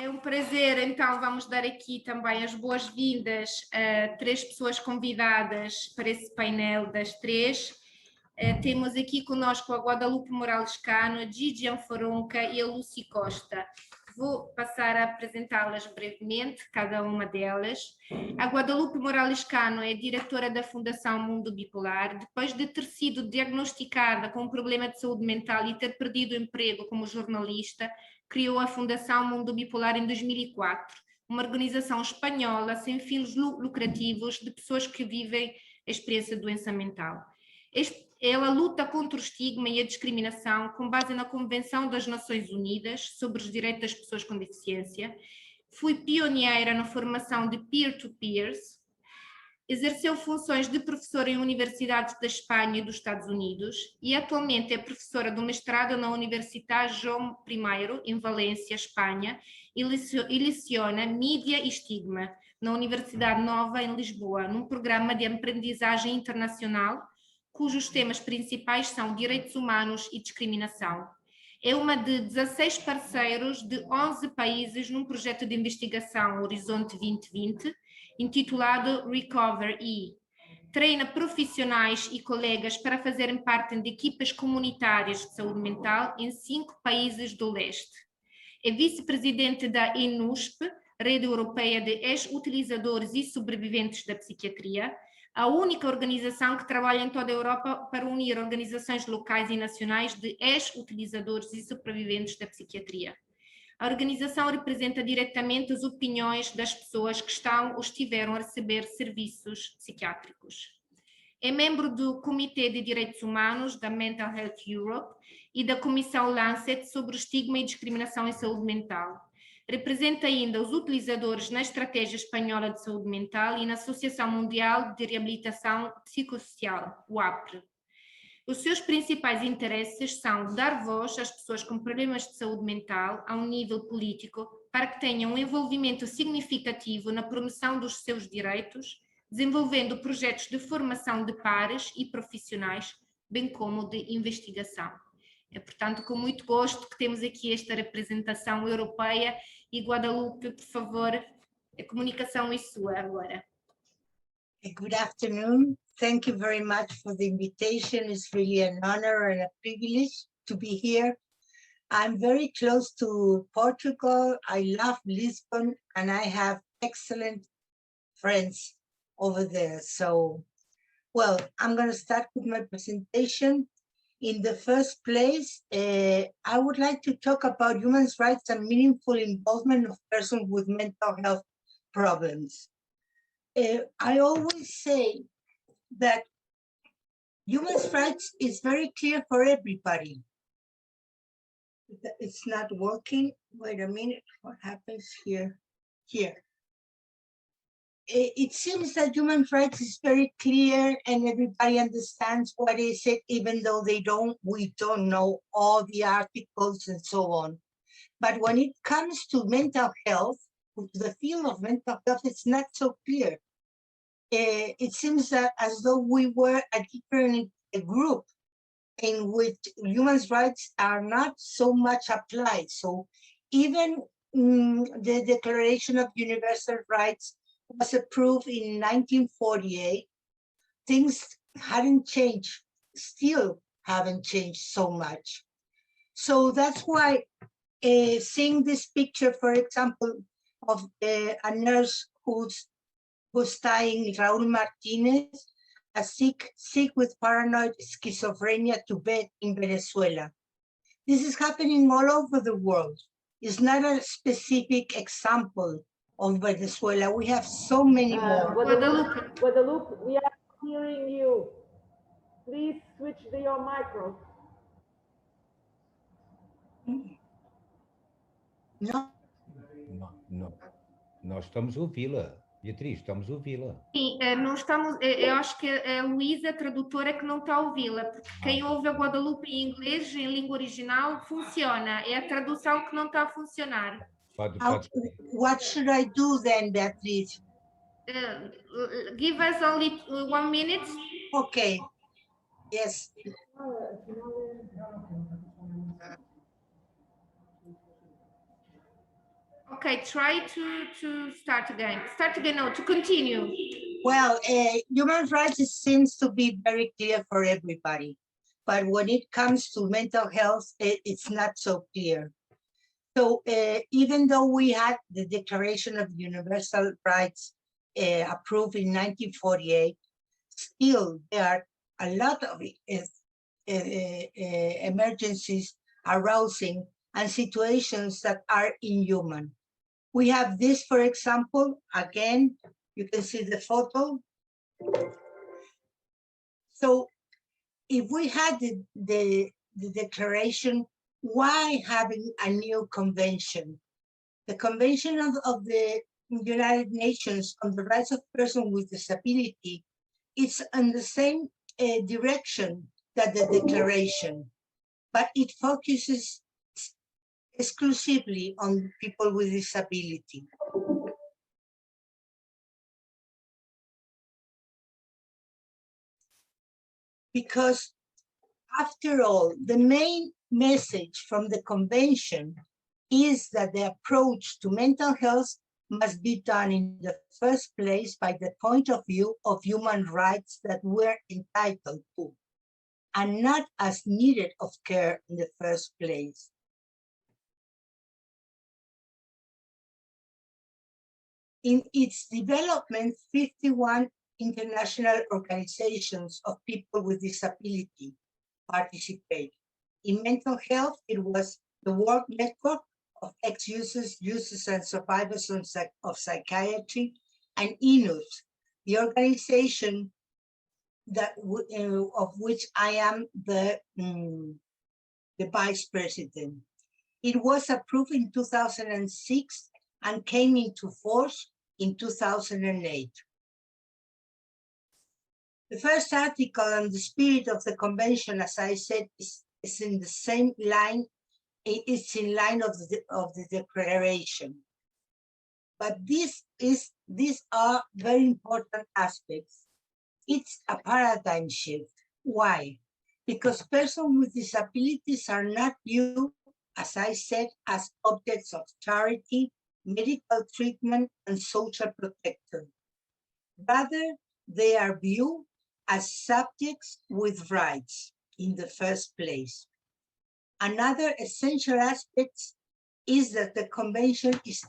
É um prazer, então vamos dar aqui também as boas-vindas a 3 pessoas convidadas para esse painel das 3. Temos aqui conosco a Guadalupe Cano, a Gigi Anforonca e a Lucy Costa. Vou passar a apresentá-las brevemente, cada uma delas. A Guadalupe Cano é diretora da Fundação Mundo Bipolar. Depois de ter sido diagnosticada com um problema de saúde mental e ter perdido o emprego como jornalista, criou a Fundação Mundo Bipolar em 2004, uma organização espanhola sem fins lucrativos de pessoas que vivem a experiência de doença mental. Ela luta contra o estigma e a discriminação com base na Convenção das Nações Unidas sobre os Direitos das Pessoas com Deficiência. Foi pioneira na formação de peer-to-peers. Exerceu funções de professora em universidades da Espanha e dos Estados Unidos e atualmente é professora do mestrado na Universidade João I, em Valência, Espanha, e leciona Mídia e Estigma na Universidade Nova, em Lisboa, num programa de aprendizagem internacional, cujos temas principais são Direitos Humanos e Discriminação. É uma de 16 parceiros de 11 países num projeto de investigação Horizonte 2020, intitulado Recover E. Treina profissionais e colegas para fazerem parte de equipas comunitárias de saúde mental em 5 países do leste. É vice-presidente da ENUSP, Rede Europeia de Ex-Utilizadores e Sobreviventes da Psiquiatria, a única organização que trabalha em toda a Europa para unir organizações locais e nacionais de ex-utilizadores e sobreviventes da psiquiatria. A organização representa diretamente as opiniões das pessoas que estão ou estiveram a receber serviços psiquiátricos. É membro do Comitê de Direitos Humanos da Mental Health Europe e da Comissão Lancet sobre o estigma e discriminação em saúde mental. Representa ainda os utilizadores na Estratégia Espanhola de Saúde Mental e na Associação Mundial de Reabilitação Psicossocial, o APRE. Os seus principais interesses são dar voz às pessoas com problemas de saúde mental a um nível político para que tenham um envolvimento significativo na promoção dos seus direitos, desenvolvendo projetos de formação de pares e profissionais, bem como de investigação. É, portanto, com muito gosto que temos aqui esta representação europeia e Guadalupe, por favor, a comunicação é sua agora. Good afternoon. Thank you very much for the invitation. It's really an honor and a privilege to be here. I'm very close to Portugal. I love Lisbon and I have excellent friends over there. So, well, I'm going to start with my presentation. In the first place, I would like to talk about human rights and meaningful involvement of persons with mental health problems. I always say that human rights is very clear for everybody. It's not working. Wait a minute, what happens here? Here. It seems that human rights is very clear and everybody understands what is it, even though we don't know all the articles and so on. But when it comes to mental health, the field of mental health, it's not so clear. It seems that as though we were a different group in which human rights are not so much applied. So even the Declaration of Universal Rights was approved in 1948. Things hadn't changed, still haven't changed so much. So that's why seeing this picture, for example, of a nurse who's dying, Raúl Martínez, a sick with paranoid schizophrenia to bed in Venezuela. This is happening all over the world. It's not a specific example of Venezuela. We have so many more. Guadalupe, we are hearing you. Please switch to your micro. No. Nós estamos a ouvi-la. Beatriz, estamos a ouvi-la. Sim, não estamos, eu acho que a Luísa, a tradutora, é que não está a ouvi-la, porque quem ouve a Guadalupe em inglês, em língua original, funciona. É a tradução que não está a funcionar. What should I do then, Beatriz? Give us only 1 minute. Okay. Yes. Okay, try to start again. Start again, no, to continue. Well, human rights seems to be very clear for everybody, but when it comes to mental health, it's not so clear. So even though we had the Declaration of Universal Rights approved in 1948, still there are a lot of emergencies arousing and situations that are inhuman. We have this, for example, again, you can see the photo. So if we had the declaration, why having a new convention? The Convention of the United Nations on the Rights of Persons with Disability, it's in the same direction that the declaration, but it focuses exclusively on people with disability. Because after all, the main message from the convention is that the approach to mental health must be done in the first place by the point of view of human rights that we're entitled to, and not as needed of care in the first place. In its development, 51 international organizations of people with disability participate. In mental health, it was the World Network of Ex-Users, Users and Survivors of Psychiatry, and INUS, the organization that of which I am the vice president. It was approved in 2006 and came into force in 2008. The first article on the spirit of the convention, as I said, is in the same line. It's in line of the declaration. But these are very important aspects. It's a paradigm shift. Why? Because persons with disabilities are not viewed, as I said, as objects of charity, medical treatment, and social protection. Rather, they are viewed as subjects with rights in the first place. Another essential aspect is that the convention is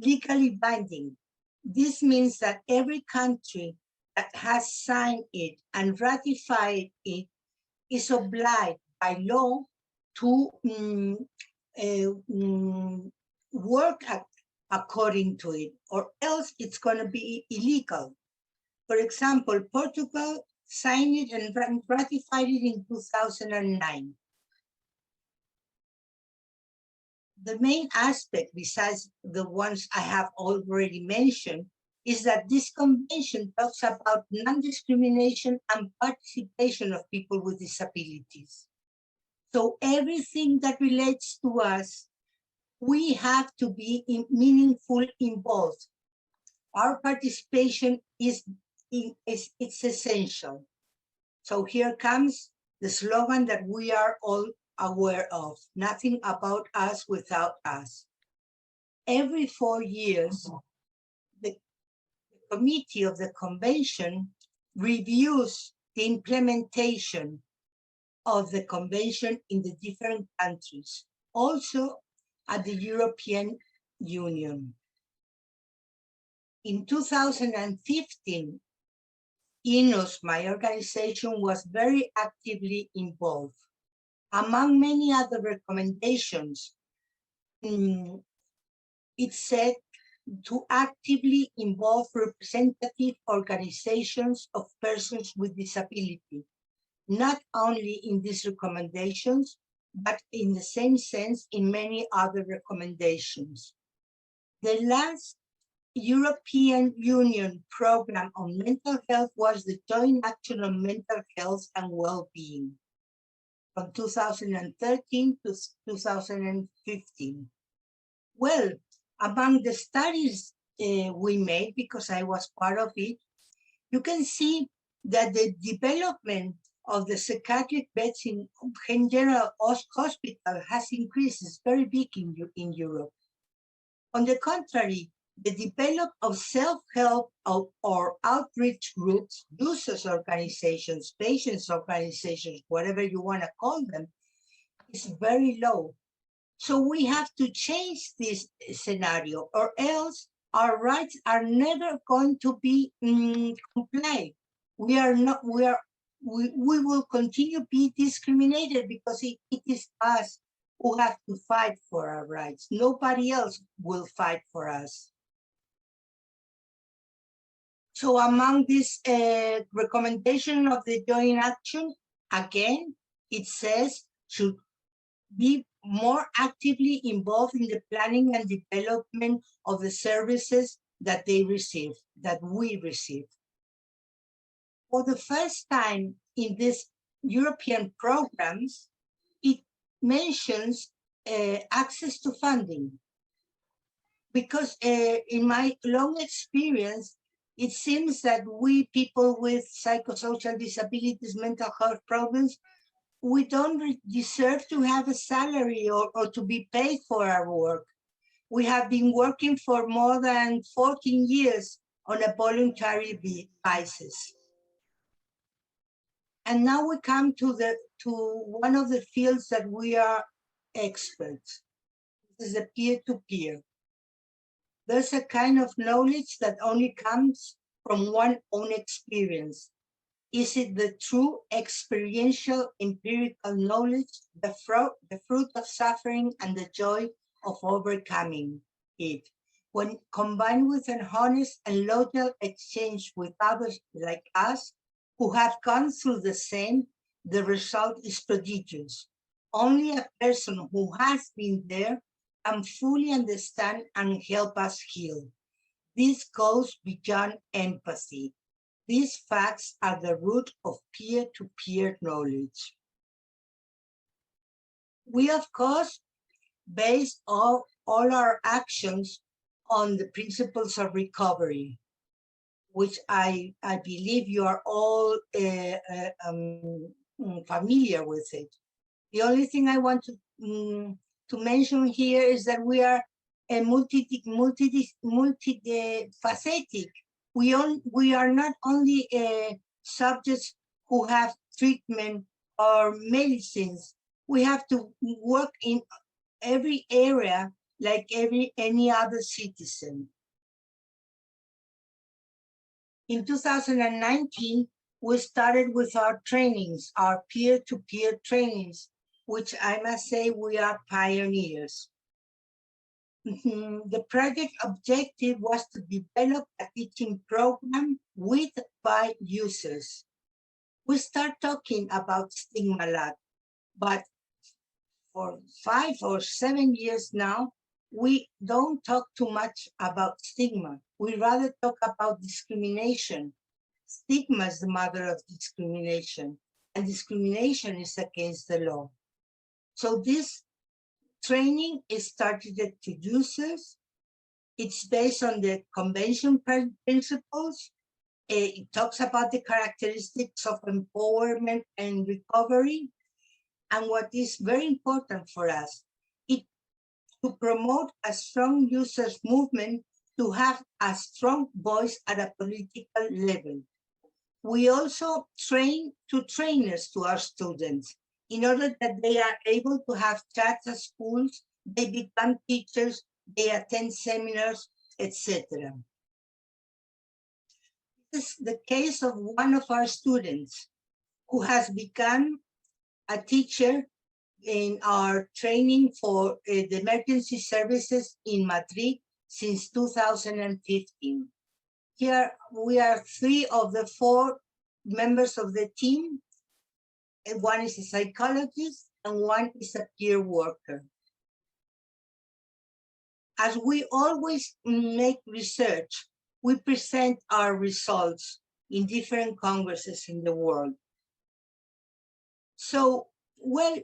legally binding. This means that every country that has signed it and ratified it is obliged by law to work according to it, or else it's going to be illegal. For example, Portugal signed it and ratified it in 2009. The main aspect, besides the ones I have already mentioned, is that this convention talks about non-discrimination and participation of people with disabilities. So everything that relates to us, we have to be meaningful involved. Our participation is essential. So here comes the slogan that we are all aware of: nothing about us without us. Every 4 years, the committee of the convention reviews the implementation of the convention in the different countries, also at the European Union. In 2015, INUS, my organization, was very actively involved. Among many other recommendations, it said to actively involve representative organizations of persons with disability, not only in these recommendations, but in the same sense in many other recommendations. The last European Union program on mental health was the Joint Action on Mental Health and Well-being from 2013 to 2015. Well, among the studies we made, because I was part of it, you can see that the development of the psychiatric beds in general hospital has increased. It's very big in Europe. On the contrary, the development of self-help or outreach groups, users organizations, patients organizations, whatever you want to call them, is very low. So we have to change this scenario, or else our rights are never going to be complied. We will continue to be discriminated because it is us who have to fight for our rights. Nobody else will fight for us. So among this recommendation of the joint action, again, it says should be more actively involved in the planning and development of the services that they receive, that we receive. For the first time in these European programs, it mentions access to funding. Because in my long experience, it seems that we people with psychosocial disabilities, mental health problems, we don't deserve to have a salary or to be paid for our work. We have been working for more than 14 years on a voluntary basis. And now we come to one of the fields that we are experts. This is a peer-to-peer. There's a kind of knowledge that only comes from one's own experience. Is it the true experiential empirical knowledge, the fruit of suffering and the joy of overcoming it? When combined with an honest and loyal exchange with others like us, who have gone through the same, the result is prodigious. Only a person who has been there can fully understand and help us heal. This goes beyond empathy. These facts are the root of peer-to-peer knowledge. We, of course, base all our actions on the principles of recovery, which I believe you are all familiar with it. The only thing I want to mention here is that we are multifaceted. We are not only subjects who have treatment or medicines. We have to work in every area like any other citizen. In 2019, we started with our trainings, our peer-to-peer trainings, which I must say we are pioneers. The project objective was to develop a teaching program by users. We start talking about stigma a lot, but for 5 or 7 years now, we don't talk too much about stigma. We rather talk about discrimination. Stigma is the mother of discrimination, and discrimination is against the law. So this training is targeted to users. It's based on the convention principles. It talks about the characteristics of empowerment and recovery. And what is very important for us, it to promote a strong users movement, to have a strong voice at a political level. We also train trainers to our students in order that they are able to have chats at schools, they become teachers, they attend seminars, etc. This is the case of one of our students who has become a teacher in our training for the emergency services in Madrid since 2015. Here we are 3 of the 4 members of the team. One is a psychologist and one is a peer worker. As we always make research, we present our results in different congresses in the world. So, well,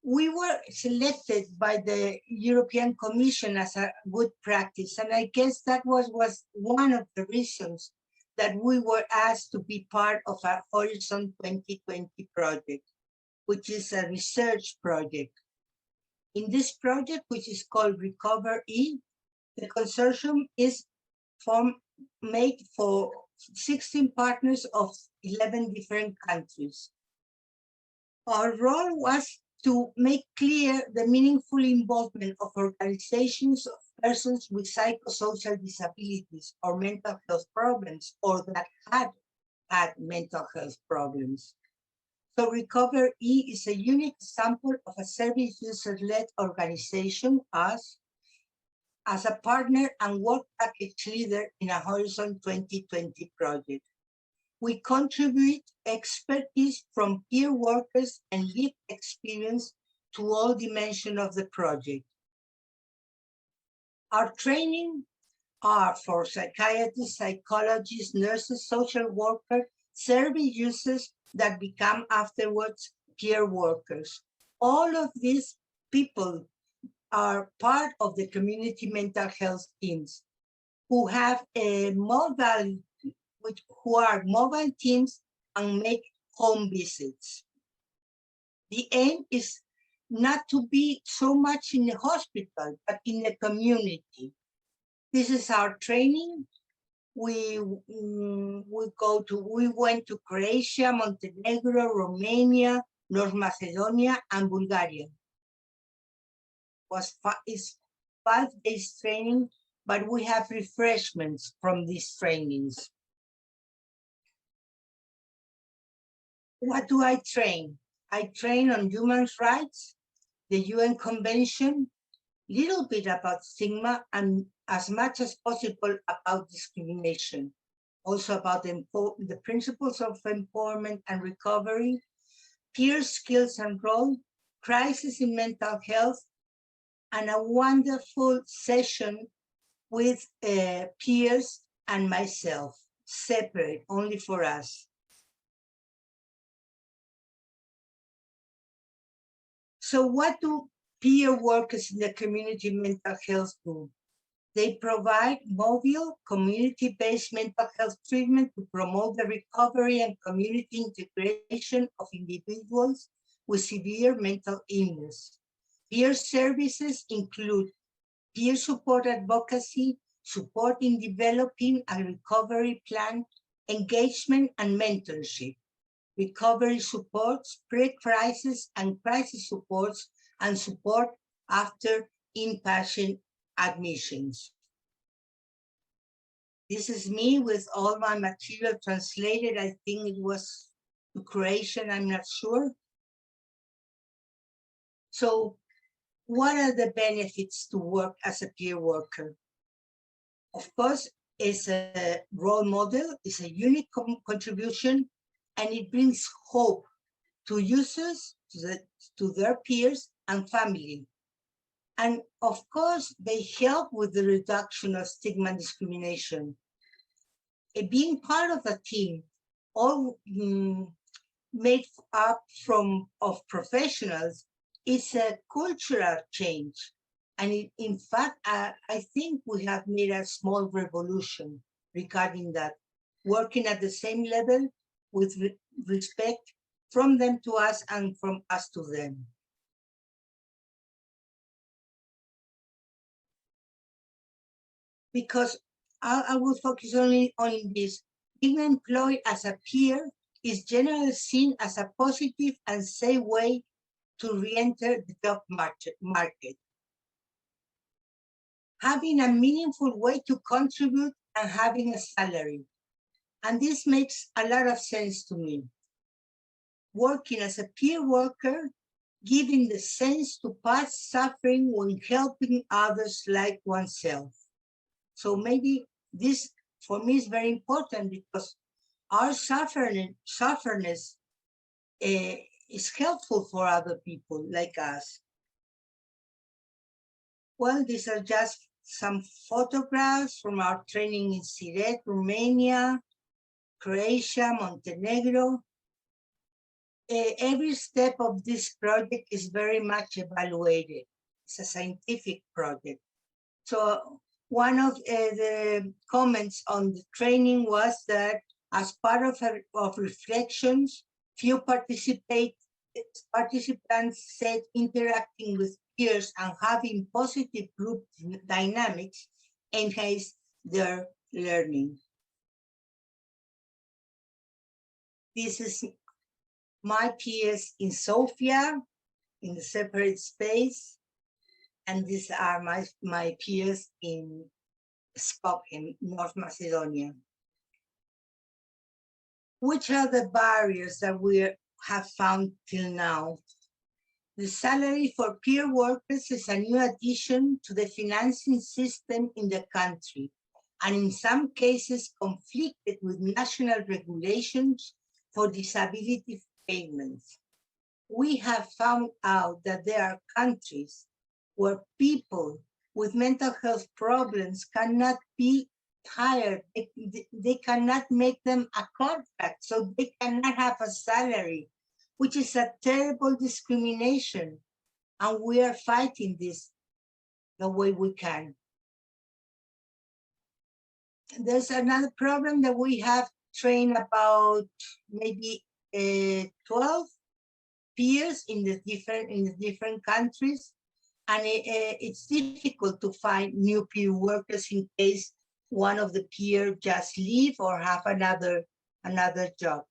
we were selected by the European Commission as a good practice, and I guess that was one of the reasons that we were asked to be part of our Horizon 2020 project, which is a research project. In this project, which is called Recover E, The consortium is made for 16 partners of 11 different countries. Our role was to make clear the meaningful involvement of organizations of persons with psychosocial disabilities or mental health problems, or that had mental health problems. So Recover E is a unique example of a service user-led organization as a partner and work package leader in a Horizon 2020 project. We contribute expertise from peer workers and lived experience to all dimensions of the project. Our training are for psychiatrists, psychologists, nurses, social workers, service users that become afterwards peer workers. All of these people are part of the community mental health teams who have a modality, who are mobile teams and make home visits. The aim is not to be so much in the hospital, but in the community. This is our training. We went to Croatia, Montenegro, Romania, North Macedonia, and Bulgaria. It's 5 days training, but we have refreshments from these trainings. What do I train? I train on human rights, the UN Convention, little bit about stigma, and as much as possible about discrimination. Also about the principles of empowerment and recovery, peer skills and role, crisis in mental health, and a wonderful session with peers and myself, separate, only for us. So what do peer workers in the community mental health do? They provide mobile, community-based mental health treatment to promote the recovery and community integration of individuals with severe mental illness. Peer services include peer support advocacy, support in developing a recovery plan, engagement and mentorship, recovery supports, pre-crisis and crisis supports, and support after inpatient admissions. This is me with all my material translated. I think it was to Croatian, I'm not sure. So what are the benefits to work as a peer worker? Of course, it's a role model, it's a unique contribution, and it brings hope to users, to their peers and family. And of course, they help with the reduction of stigma and discrimination. Being part of a team, all made up of professionals, is a cultural change. And in fact, I think we have made a small revolution regarding that, working at the same level with respect from them to us and from us to them. Because I will focus only on this. Being employed as a peer is generally seen as a positive and safe way to re-enter the job market. Having a meaningful way to contribute and having a salary. And this makes a lot of sense to me. Working as a peer worker, giving the sense to pass suffering when helping others like oneself. So maybe this, for me, is very important because our sufferness is helpful for other people like us. Well, these are just some photographs from our training in Siret, Romania, Croatia, Montenegro. Every step of this project is very much evaluated. It's a scientific project. So one of the comments on the training was that as part of reflections, few participants said interacting with peers and having positive group dynamics enhance their learning. This is my peers in Sofia, in the separate space, and these are my peers in Skopje, North Macedonia. Which are the barriers that we have found till now? The salary for peer workers is a new addition to the financing system in the country, and in some cases conflicted with national regulations for disability payments. We have found out that there are countries where people with mental health problems cannot be hired. They cannot make them a contract, so they cannot have a salary, which is a terrible discrimination. And we are fighting this the way we can. There's another problem that we have trained about maybe 12 peers in the different countries, and it's difficult to find new peer workers in case one of the peer just leave or have another job.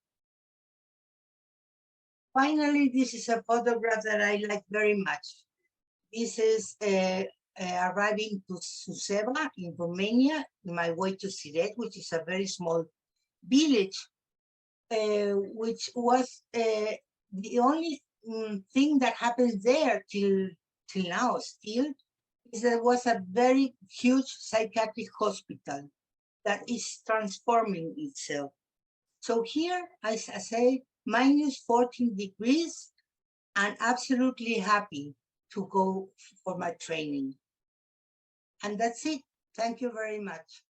Finally, this is a photograph that I like very much. This is arriving to Suceava in Romania, in my way to Siret, which is a very small village, which was the only thing that happened there till now still, is there was a very huge psychiatric hospital that is transforming itself. So here, I say, minus 14 degrees, and absolutely happy to go for my training. And that's it. Thank you very much.